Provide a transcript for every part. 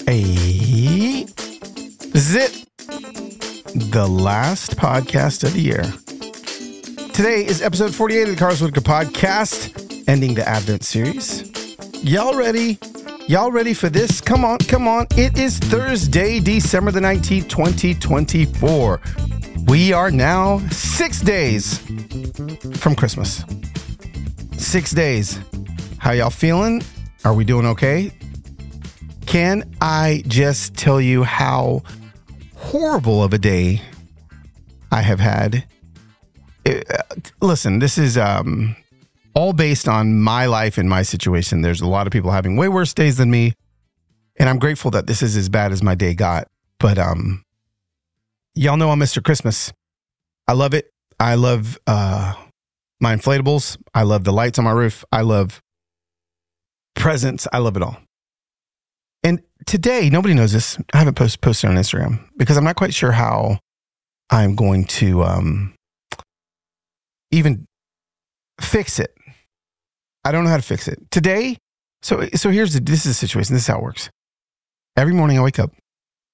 Hey, this is it. The last podcast of the year. Today is episode 48 of the Carlos Whittaker podcast, ending the Advent series. Y'all ready? Y'all ready for this? Come on, come on. It is Thursday, December the 19th, 2024. We are now 6 days from Christmas. 6 days. How y'all feeling? Are we doing okay? Can I just tell you how horrible of a day I have had? Listen, this is all based on my life and my situation. There's a lot of people having way worse days than me, and I'm grateful that this is as bad as my day got. But y'all know I'm Mr. Christmas. I love it. I love my inflatables. I love the lights on my roof. I love presents. I love it all. And today, nobody knows this. I haven't posted on Instagram because I'm not quite sure how I'm going to even fix it. I don't know how to fix it. Today, so this is the situation. This is how it works. Every morning I wake up,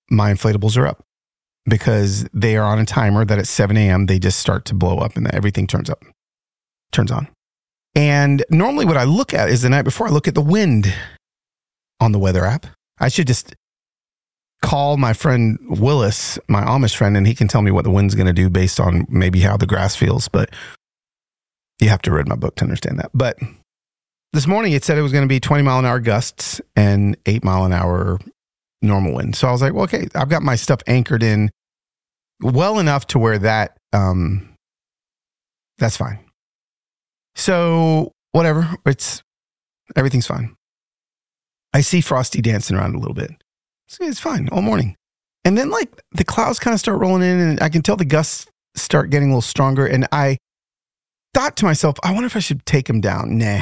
my inflatables are up because they are on a timer that at 7 a.m. they just start to blow up and everything turns on. And normally what I look at is the night before I look at the wind on the weather app. I should just call my friend Willis, my Amish friend, and he can tell me what the wind's going to do based on maybe how the grass feels. But you have to read my book to understand that. But this morning it said it was going to be 20 mile an hour gusts and 8 mile an hour normal wind. So I was like, well, okay, I've got my stuff anchored in well enough to where that's fine. So whatever, everything's fine. I see Frosty dancing around a little bit. It's fine all morning. And then like the clouds kind of start rolling in and I can tell the gusts start getting a little stronger. And I thought to myself, I wonder if I should take them down. Nah.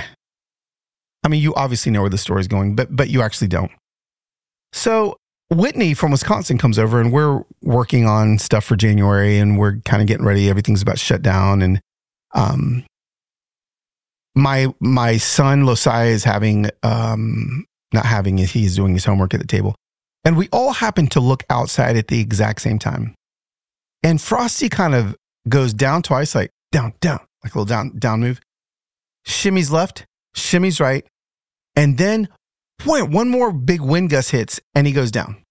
I mean, you obviously know where the story's going, but you actually don't. So Whitney from Wisconsin comes over and we're working on stuff for January and we're kind of getting ready. Everything's about to shut down. And my son Losiah is he's doing his homework at the table. And we all happen to look outside at the exact same time. And Frosty kind of goes down twice, like down, like a little down move. Shimmies left, shimmies right. And then one more big wind gust hits and he goes down.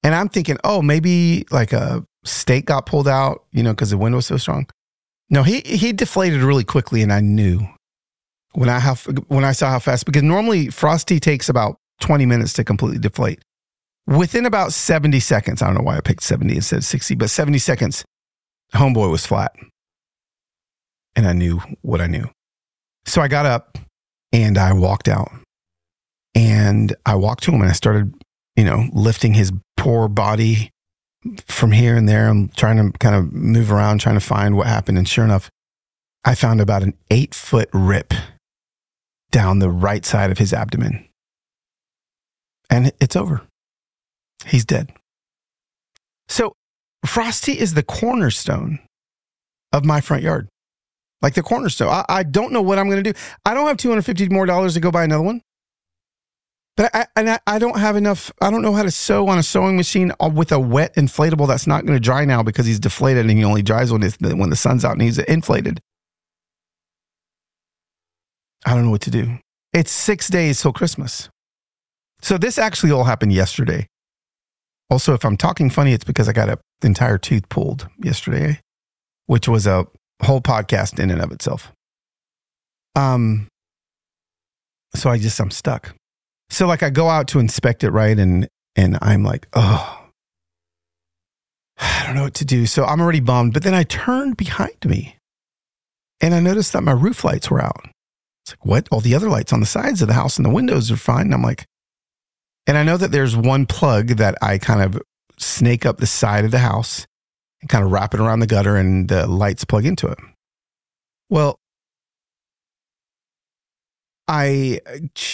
And I'm thinking, oh, maybe like a stake got pulled out, because the wind was so strong. No, he deflated really quickly. And I knew when I saw how fast, because normally Frosty takes about 20 minutes to completely deflate. Within about 70 seconds, I don't know why I picked 70 instead of 60, but 70 seconds, homeboy was flat. And I knew what I knew. So I got up and I walked out. And I walked to him and I started, lifting his poor body from here and there. I'm trying to kind of move around, trying to find what happened. And sure enough, I found about an 8-foot rip down the right side of his abdomen. And it's over. He's dead. So Frosty is the cornerstone of my front yard. Like the cornerstone. I don't know what I'm going to do. I don't have $250 more to go buy another one. But I don't have enough. I don't know how to sew on a sewing machine with a wet inflatable that's not going to dry now because he's deflated and he only dries when the sun's out and he's inflated. I don't know what to do. It's 6 days till Christmas. So this actually all happened yesterday. Also, if I'm talking funny, it's because I got an entire tooth pulled yesterday, which was a whole podcast in and of itself. So I'm stuck. So like I go out to inspect it, right? And I'm like, oh, I don't know what to do. So I'm already bummed. But then I turned behind me and I noticed that my roof lights were out. It's like, what? All the other lights on the sides of the house and the windows are fine. And I'm like, and I know that there's one plug that I kind of snake up the side of the house and kind of wrap it around the gutter and the lights plug into it. Well, I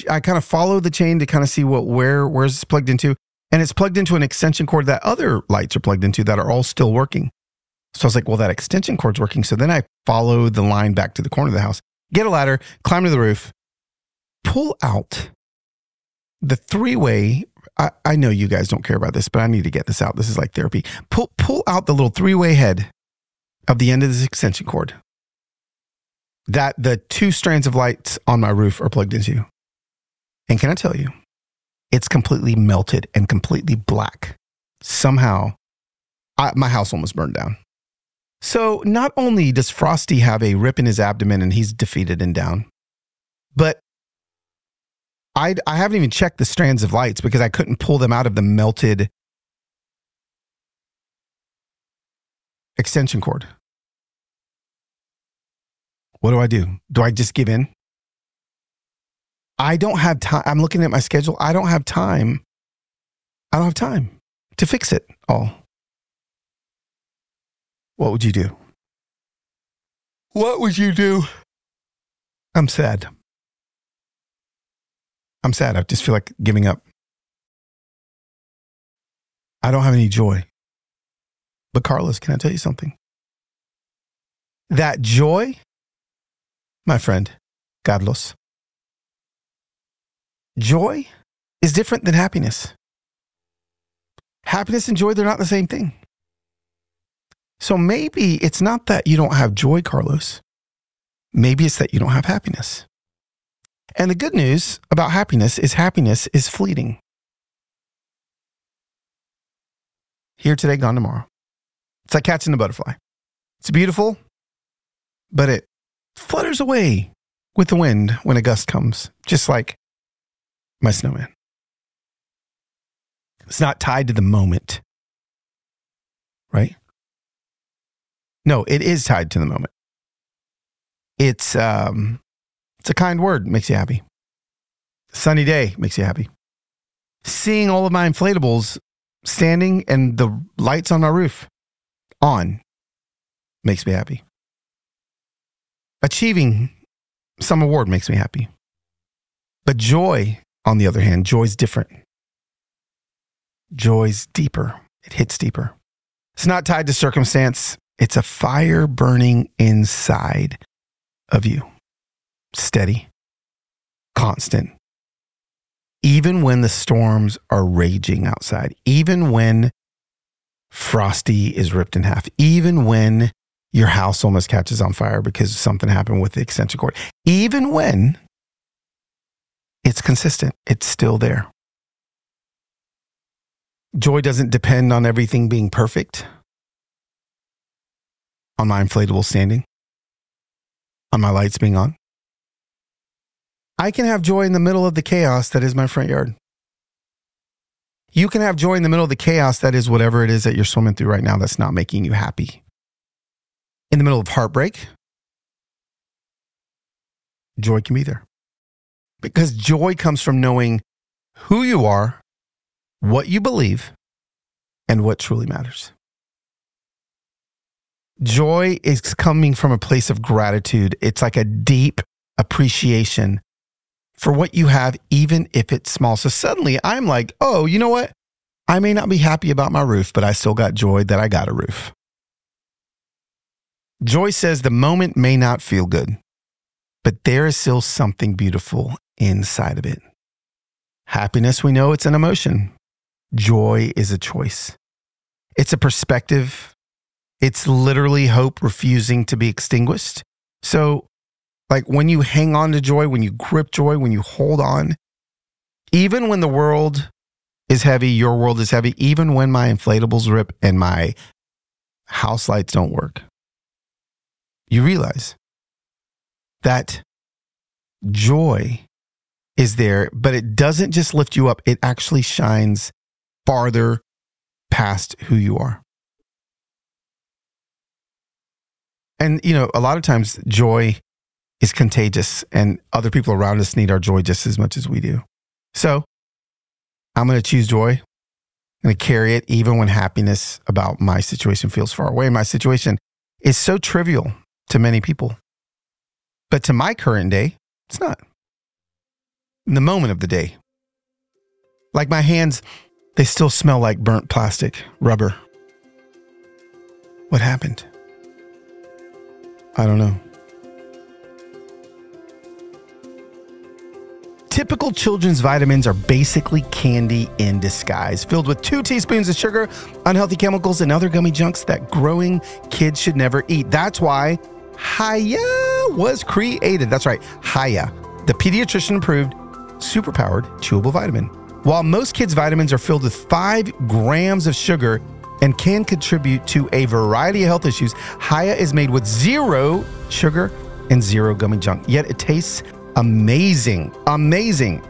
kind of follow the chain to kind of see where's it's plugged into. And it's plugged into an extension cord that other lights are plugged into that are all still working. So I was like, well, that extension cord's working. So then I follow the line back to the corner of the house, get a ladder, climb to the roof, pull out the three-way I know you guys don't care about this, but I need to get this out. This is like therapy. Pull out the little 3-way head of the end of this extension cord that the 2 strands of lights on my roof are plugged into. And can I tell you, it's completely melted and completely black. Somehow, my house almost burned down. So not only does Frosty have a rip in his abdomen and he's defeated and down, but I haven't even checked the strands of lights because I couldn't pull them out of the melted extension cord. What do? Do I just give in? I don't have time. I'm looking at my schedule. I don't have time. I don't have time to fix it all. What would you do? What would you do? I'm sad. I'm sad. I just feel like giving up. I don't have any joy. But Carlos, can I tell you something? That joy, my friend, Carlos, joy is different than happiness. Happiness and joy, they're not the same thing. So maybe it's not that you don't have joy, Carlos. Maybe it's that you don't have happiness. And the good news about happiness is fleeting. Here today, gone tomorrow. It's like catching a butterfly. It's beautiful, but it flutters away with the wind when a gust comes, just like my snowman. It's not tied to the moment, right? No, it is tied to the moment. It's a kind word, makes you happy. Sunny day makes you happy. Seeing all of my inflatables standing and the lights on my roof on makes me happy. Achieving some award makes me happy. But joy, on the other hand, joy's different. Joy's deeper. It hits deeper. It's not tied to circumstance. It's a fire burning inside of you. Steady, constant. Even when the storms are raging outside, even when Frosty is ripped in half, even when your house almost catches on fire because something happened with the extension cord, even when it's consistent, it's still there. Joy doesn't depend on everything being perfect, on my inflatable standing, on my lights being on. I can have joy in the middle of the chaos that is my front yard. You can have joy in the middle of the chaos that is whatever it is that you're swimming through right now that's not making you happy. In the middle of heartbreak, joy can be there. Because joy comes from knowing who you are, what you believe, and what truly matters. Joy is coming from a place of gratitude. It's like a deep appreciation for what you have, even if it's small. So suddenly I'm like, oh, you know what? I may not be happy about my roof, but I still got joy that I got a roof. Joy says the moment may not feel good, but there is still something beautiful inside of it. Happiness, we know it's an emotion. Joy is a choice. It's a perspective. It's literally hope refusing to be extinguished. So, like when you hang on to joy, when you grip joy, when you hold on, even when the world is heavy, your world is heavy, even when my inflatables rip and my house lights don't work, you realize that joy is there, but it doesn't just lift you up. It actually shines farther past who you are. And, you know, a lot of times joy is contagious and other people around us need our joy just as much as we do. So I'm going to choose joy. I'm going to carry it even when happiness about my situation feels far away. My situation is so trivial to many people. But to my current day, it's not. In the moment of the day, like my hands, they still smell like burnt plastic, rubber. What happened? I don't know. Typical children's vitamins are basically candy in disguise, filled with 2 teaspoons of sugar, unhealthy chemicals, and other gummy junks that growing kids should never eat. That's why Hiya was created. That's right, Hiya, the pediatrician-approved, superpowered chewable vitamin. While most kids' vitamins are filled with 5 grams of sugar and can contribute to a variety of health issues, Hiya is made with 0 sugar and 0 gummy junk, yet it tastes amazing. Amazing.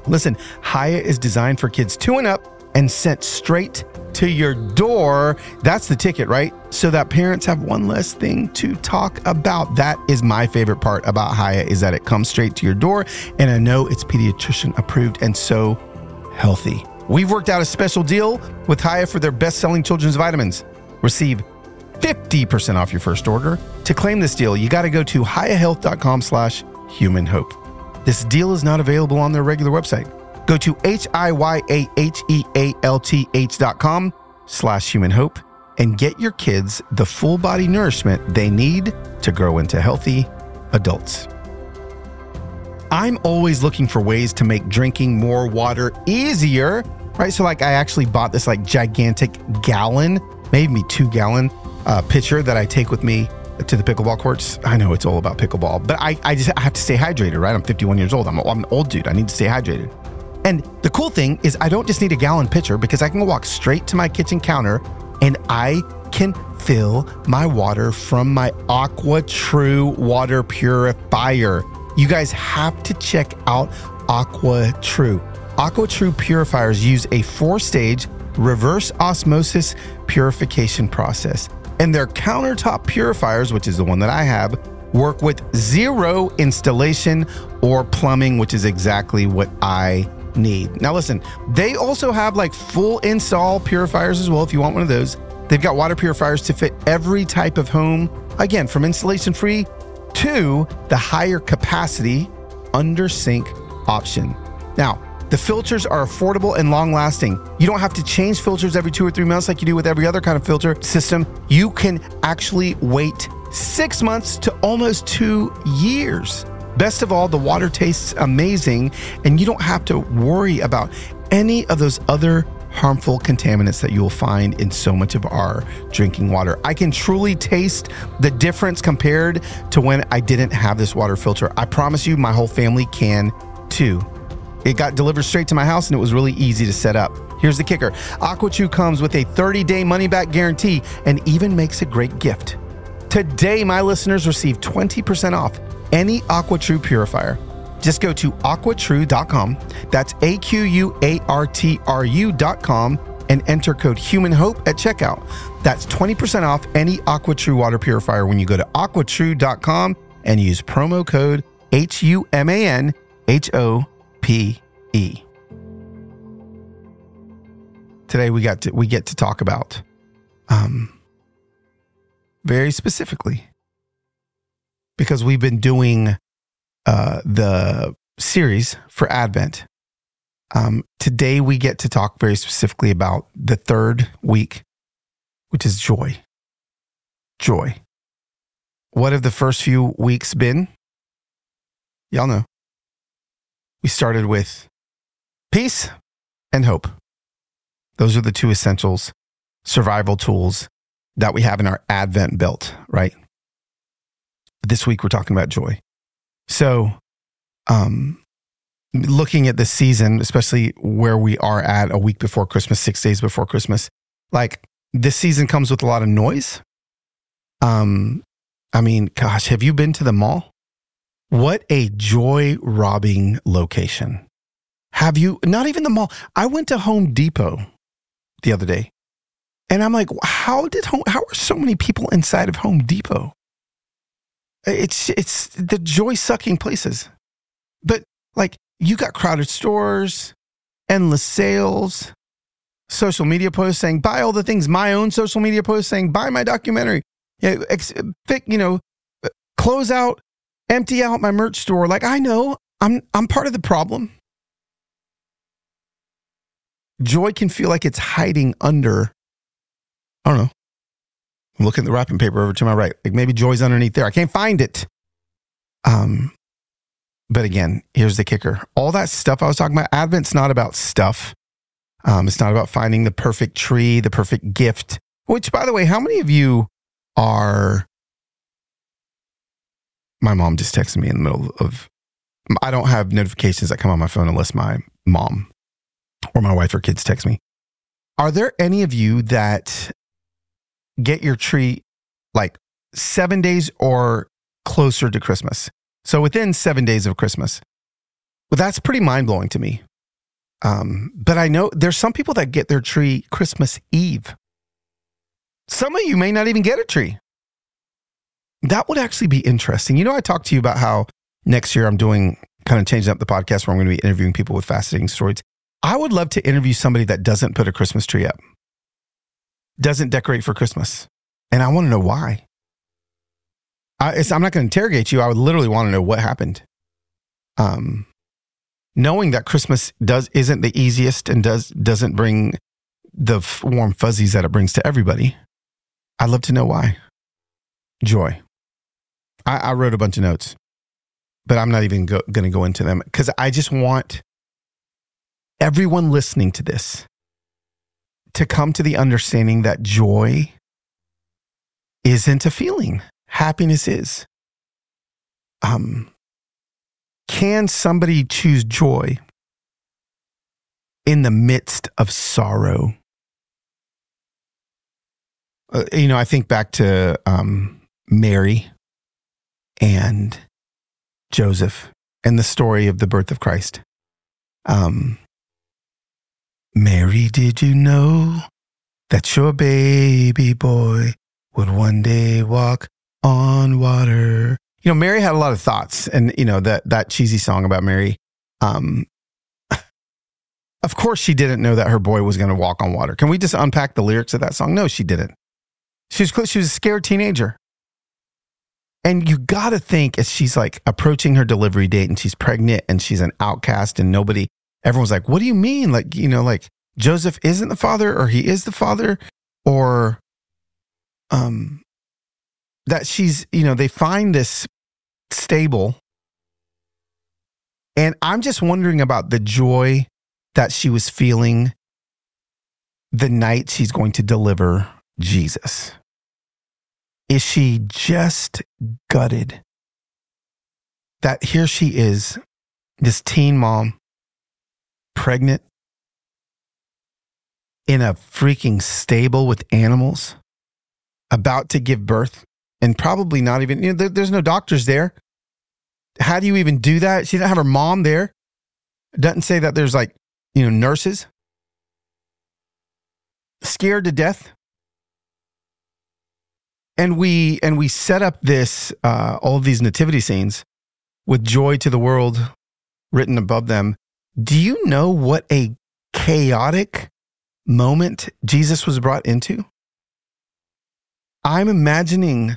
Listen, Hiya is designed for kids 2 and up and sent straight to your door. That's the ticket, right? So that parents have one less thing to talk about. That is my favorite part about Hiya, is that it comes straight to your door, and I know it's pediatrician approved and so healthy. We've worked out a special deal with Hiya for their best-selling children's vitamins. Receive 50% off your first order. To claim this deal, you got to go to hiyahealth.com/human hope. This deal is not available on their regular website. Go to hiyahealth.com/human hope and get your kids the full body nourishment they need to grow into healthy adults. I'm always looking for ways to make drinking more water easier, right? So like I actually bought this like gigantic gallon, maybe 2-gallon pitcher that I take with me to the pickleball courts. I know it's all about pickleball, but I have to stay hydrated, right? I'm 51 years old. I'm an old dude. I need to stay hydrated. And the cool thing is I don't just need a gallon pitcher, because I can walk straight to my kitchen counter and I can fill my water from my AquaTrue water purifier. You guys have to check out AquaTrue. AquaTrue purifiers use a 4-stage reverse osmosis purification process. And their countertop purifiers, which is the one that I have, work with 0 installation or plumbing, which is exactly what I need. Now listen, they also have like full install purifiers as well if you want one of those. They've got water purifiers to fit every type of home, again, from installation free to the higher capacity under sink option. Now, the filters are affordable and long lasting. You don't have to change filters every 2 or 3 months like you do with every other kind of filter system. You can actually wait 6 months to almost 2 years. Best of all, the water tastes amazing, and you don't have to worry about any of those other harmful contaminants that you will find in so much of our drinking water. I can truly taste the difference compared to when I didn't have this water filter. I promise you, my whole family can too. It got delivered straight to my house and it was really easy to set up. Here's the kicker. AquaTrue comes with a 30-day money-back guarantee and even makes a great gift. Today, my listeners receive 20% off any AquaTrue purifier. Just go to aquatrue.com. That's AQUARTRU.com and enter code HUMANHOPE at checkout. That's 20% off any AquaTrue water purifier when you go to aquatrue.com and use promo code HUMANHOPE. Today we get to talk about very specifically, because we've been doing the series for Advent. Today we get to talk very specifically about the 3rd week, which is joy. Joy. What have the first few weeks been? Y'all know. We started with peace and hope. Those are the 2 essentials, survival tools that we have in our Advent belt, right? This week we're talking about joy. So, looking at this season, especially where we are at a week before Christmas, 6 days before Christmas, like this season comes with a lot of noise. I mean, gosh, have you been to the mall? What a joy-robbing location. Have you? Not even the mall. I went to Home Depot the other day, and I'm like, how are so many people inside of Home Depot? It's the joy-sucking places. But like, you got crowded stores, endless sales, social media posts saying, buy all the things, my own social media posts saying, buy my documentary, close out, empty out my merch store. Like, I know I'm part of the problem. Joy can feel like it's hiding under, I don't know. I'm looking at the wrapping paper over to my right. Like maybe joy's underneath there. I can't find it. But again, here's the kicker. All that stuff I was talking about, Advent's not about stuff. It's not about finding the perfect tree, the perfect gift, which, by the way, how many of you are... My mom just texted me in the middle of... I don't have notifications that come on my phone unless my mom or my wife or kids text me. Are there any of you that get your tree like 7 days or closer to Christmas? So within 7 days of Christmas. Well, that's pretty mind-blowing to me. But I know there's some people that get their tree Christmas Eve. Some of you may not even get a tree. That would actually be interesting. You know, I talked to you about how next year I'm doing kind of changing up the podcast where I'm going to be interviewing people with fascinating stories. I would love to interview somebody that doesn't put a Christmas tree up, doesn't decorate for Christmas. And I want to know why. I'm not going to interrogate you. I would literally want to know what happened. Knowing that Christmas isn't the easiest and doesn't bring the warm fuzzies that it brings to everybody. I'd love to know why. Joy. I wrote a bunch of notes, but I'm not even going to go into them because I just want everyone listening to this to come to the understanding that joy isn't a feeling. Happiness is. Can somebody choose joy in the midst of sorrow? I think back to Mary and Joseph and the story of the birth of Christ. Mary, did you know that your baby boy would one day walk on water? Mary had a lot of thoughts, and that cheesy song about Mary. Of course, she didn't know that her boy was going to walk on water. Can we just unpack the lyrics of that song? No, she didn't. She was a scared teenager. And you got to think as she's like approaching her delivery date and she's pregnant and she's an outcast and everyone's like, what do you mean? Like Joseph isn't the father or he is the father or, that she's, they find this stable. And I'm just wondering about the joy that she was feeling the night she's going to deliver Jesus. Is she just gutted that here she is, this teen mom, pregnant in a freaking stable with animals, about to give birth, and probably not even, there's no doctors there. How do you even do that? She didn't have her mom there. It doesn't say that there's nurses. Scared to death. And we set up this, all of these nativity scenes with joy to the world written above them. Do you know what a chaotic moment Jesus was brought into? I'm imagining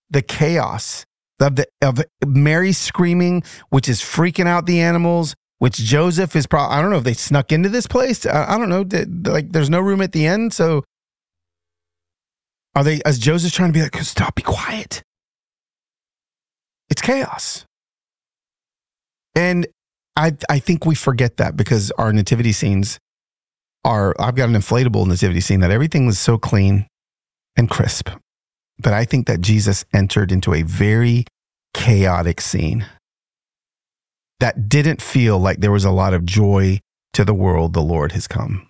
the chaos of Mary screaming, which is freaking out the animals, which Joseph is probably, I don't know if they snuck into this place. I don't know. There's no room at the end. So as Joseph's trying to be like, stop, be quiet. It's chaos. And I think we forget that because our nativity scenes I've got an inflatable nativity scene that everything was so clean and crisp. But I think that Jesus entered into a very chaotic scene that didn't feel like there was a lot of joy to the world. The Lord has come.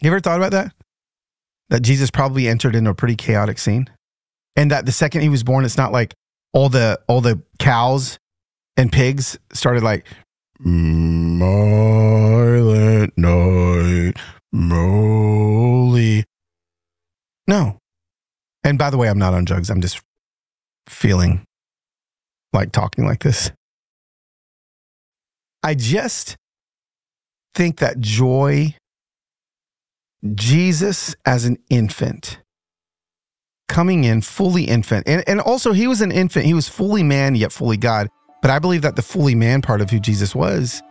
You ever thought about that? That Jesus probably entered into a pretty chaotic scene, and that the second he was born, it's not like all the cows and pigs started like silent night, moly. No. And by the way, I'm not on drugs. I'm just feeling like talking like this. I just think that joy, Jesus as an infant, coming in fully infant, and also he was an infant. He was fully man, yet fully God. But I believe that the fully man part of who Jesus was,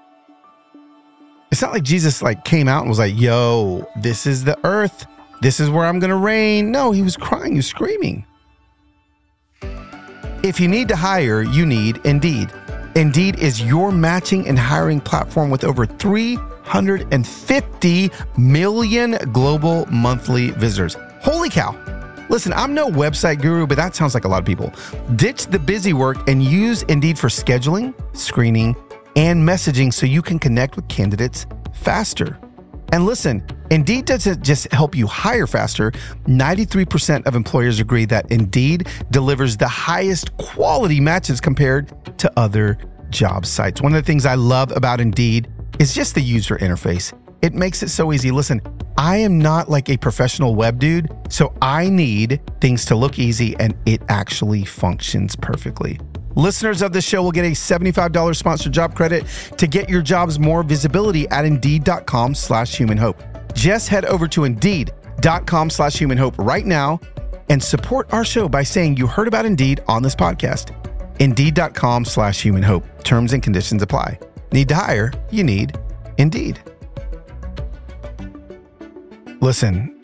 it's not like Jesus came out and was like, yo, this is the earth. This is where I'm going to reign. No, he was crying. He was screaming. If you need to hire, you need Indeed. Indeed is your matching and hiring platform with over 350 million global monthly visitors. Holy cow. Listen, I'm no website guru, but that sounds like a lot of people. Ditch the busy work and use Indeed for scheduling, screening, and messaging so you can connect with candidates faster. And listen, Indeed doesn't just help you hire faster. 93% of employers agree that Indeed delivers the highest quality matches compared to other job sites. One of the things I love about Indeed is just the user interface. It makes it so easy. Listen, I am not like a professional web dude, so I need things to look easy, and it actually functions perfectly. Listeners of this show will get a $75 sponsored job credit to get your jobs more visibility at Indeed.com/humanhope. Just head over to Indeed.com/humanhope right now and support our show by saying you heard about Indeed on this podcast. Indeed.com/humanhope. Terms and conditions apply. Need to hire? You need Indeed. Listen,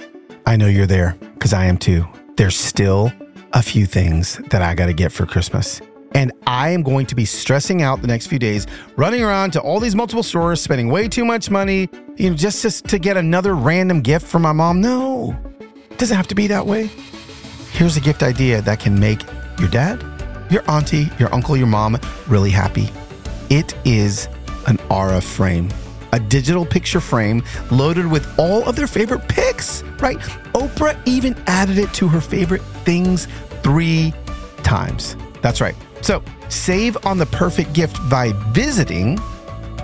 I know you're there because I am too. There's still a few things that I got to get for Christmas. And I am going to be stressing out the next few days, running around to all these multiple stores, spending way too much money, just to get another random gift for my mom. No, it doesn't have to be that way. Here's a gift idea that can make your dad, your auntie, your uncle, your mom really happy. It is an aura frame, a digital picture frame loaded with all of their favorite pics, right? Oprah even added it to her favorite things 3 times. That's right. So save on the perfect gift by visiting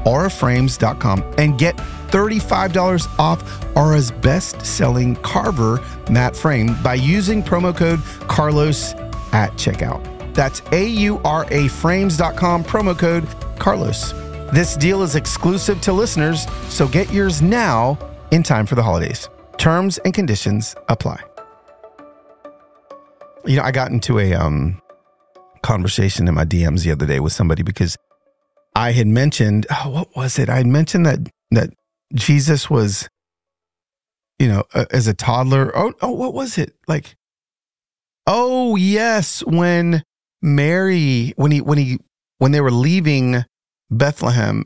auraframes.com and get $35 off Aura's best-selling Carver matte frame by using promo code Carlos at checkout. That's AURAFrames.com, promo code Carlos. This deal is exclusive to listeners, so get yours now in time for the holidays. Terms and conditions apply. You know, I got into a conversation in my DMs the other day with somebody because I had mentioned, what was it? I had mentioned that Jesus was, as a toddler. Oh, what was it? Like, oh yes, when Mary, when they were leaving Bethlehem,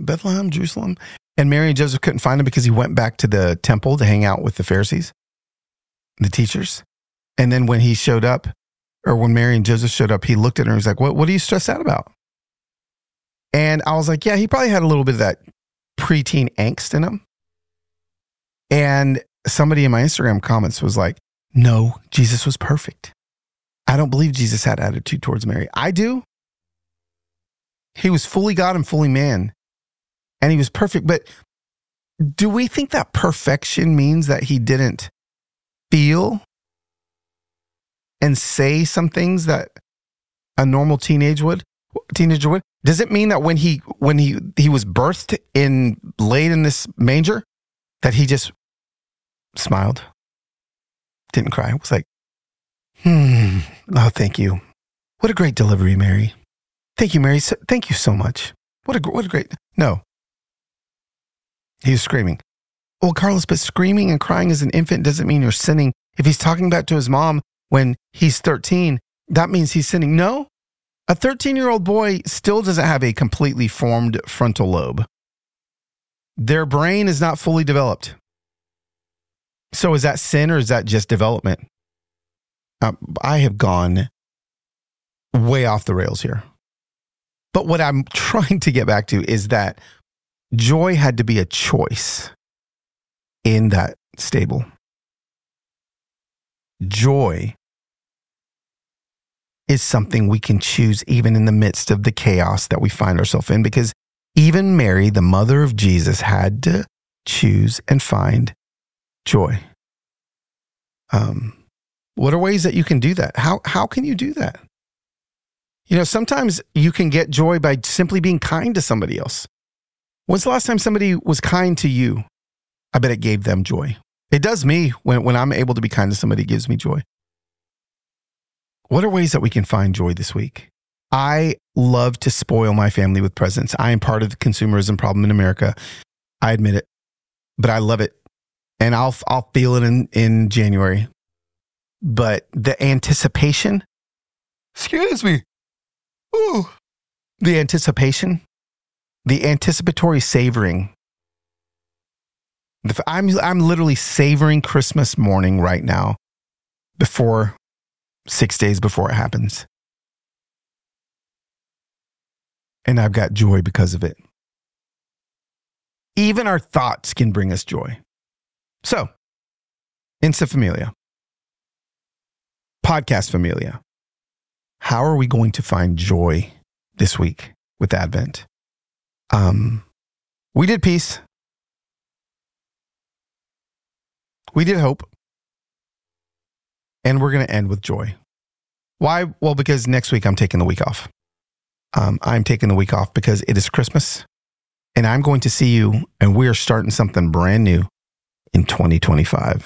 Jerusalem, and Mary and Joseph couldn't find him because he went back to the temple to hang out with the Pharisees, the teachers. And then when he showed up, or when Mary and Joseph showed up, he looked at her and was like, what are you stressed out about? And I was like, yeah, he probably had a little bit of that preteen angst in him. And somebody in my Instagram comments was like, no, Jesus was perfect. I don't believe Jesus had attitude towards Mary. I do. He was fully God and fully man, and he was perfect. But do we think that perfection means that he didn't feel and say some things that a normal teenager would? Does it mean that when he was birthed laid in this manger, that he just smiled, didn't cry? It was like, oh, thank you. What a great delivery, Mary. Thank you, Mary. Thank you so much. What a great. No. He was screaming. Well, Carlos, but screaming and crying as an infant doesn't mean you're sinning. If he's talking back to his mom when he's 13, that means he's sinning. No, a 13-year-old boy still doesn't have a completely formed frontal lobe. Their brain is not fully developed. So is that sin or is that just development? I have gone way off the rails here. But what I'm trying to get back to is that joy had to be a choice in that stable. Joy is something we can choose even in the midst of the chaos that we find ourselves in, because even Mary, the mother of Jesus, had to choose and find joy. What are ways that you can do that? How can you do that? Sometimes you can get joy by simply being kind to somebody else. When's the last time somebody was kind to you? I bet it gave them joy. It does me when I'm able to be kind to somebody, it gives me joy. What are ways that we can find joy this week? I love to spoil my family with presents. I am part of the consumerism problem in America. I admit it, but I love it. And I'll feel it in January. But the anticipation, excuse me, Ooh. The anticipation, the anticipatory savoring. I'm literally savoring Christmas morning right now 6 days before it happens. And I've got joy because of it. Even our thoughts can bring us joy. So, Insta Familia, Podcast Familia, how are we going to find joy this week with Advent? We did peace. We did hope. And we're going to end with joy. Why? Well, because next week I'm taking the week off. I'm taking the week off because it is Christmas. And I'm going to see you, and we are starting something brand new in 2025.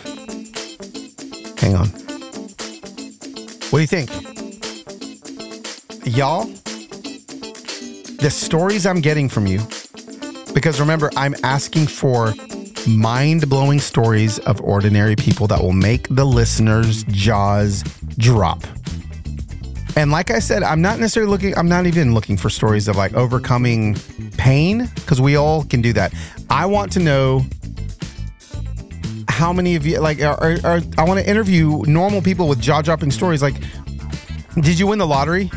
Hang on. What do you think? Y'all, the stories I'm getting from you, because remember, I'm asking for mind-blowing stories of ordinary people that will make the listeners' jaws drop. And like I said, I'm not even looking for stories of like overcoming pain, because we all can do that. I want to know how many of you, like, I want to interview normal people with jaw-dropping stories. Like, did you win the lottery?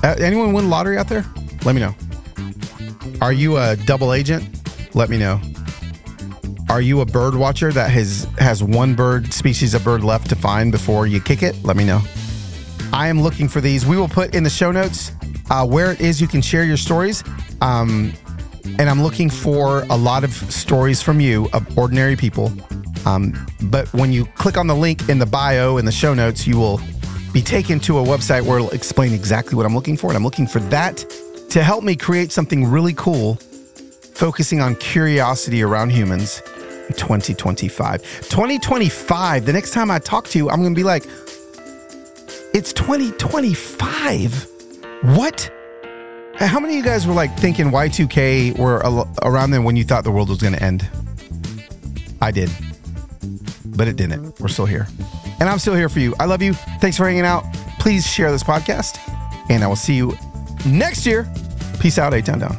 Anyone win the lottery out there? Let me know. Are you a double agent? Let me know. Are you a bird watcher that has one species of bird left to find before you kick it? Let me know. I am looking for these. We will put in the show notes where it is you can share your stories. And I'm looking for a lot of stories from you of ordinary people. But when you click on the link in the bio in the show notes, you will be taken to a website where it'll explain exactly what I'm looking for. And I'm looking for that to help me create something really cool, focusing on curiosity around humans in 2025. 2025, the next time I talk to you, I'm going to be like, it's 2025. What? How many of you guys were like thinking Y2K were around then when you thought the world was going to end? I did. But it didn't. We're still here. And I'm still here for you. I love you. Thanks for hanging out. Please share this podcast. And I will see you next year. Peace out, A-Town Down.